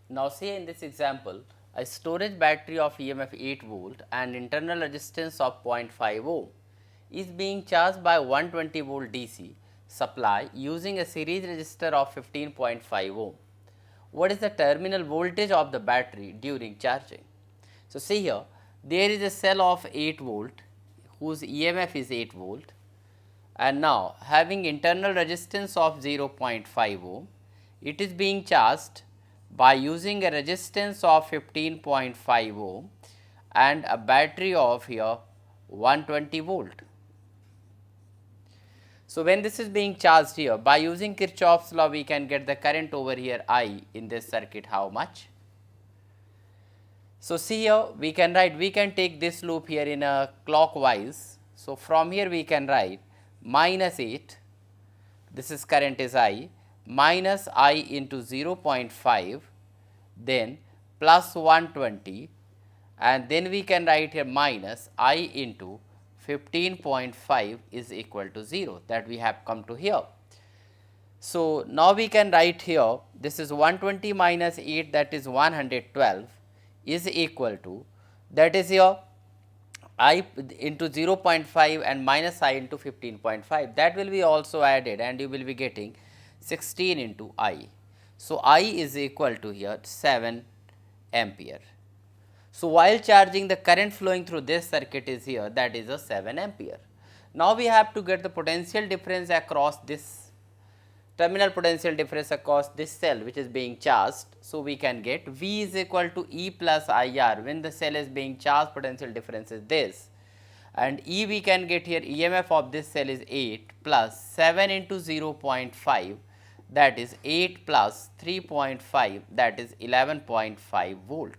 Now say in this example, a storage battery of EMF 8 volt and internal resistance of 0.5 ohm is being charged by 120 volt DC supply using a series resistor of 15.5 ohm. What is the terminal voltage of the battery during charging? So see here, there is a cell of 8 volt whose EMF is 8 volt, and now having internal resistance of 0.5 ohm, it is being charged by using a resistance of 15.5 ohm and a battery of here 120 volt. So when this is being charged here, by using Kirchhoff's law we can get the current over here I in this circuit how much. So see here, we can take this loop here in a clockwise. So from here we can write minus 8, this is current is I, minus I into 0.5, then plus 120, and then we can write here minus I into 15.5 is equal to 0, that we have come to here. So now we can write here, this is 120 minus 8, that is 112 is equal to, that is here I into 0.5 and minus I into 15.5, that will be also added and you will be getting 16 into I. So I is equal to here 7 ampere. So while charging, the current flowing through this circuit is here, that is a 7 ampere. Now we have to get the potential difference across this terminal potential difference across this cell which is being charged. So we can get V is equal to E plus IR. When the cell is being charged, potential difference is this, and E we can get here, EMF of this cell is 8 plus 7 into 0.5, that is 8 plus 3.5, that is 11.5 volt.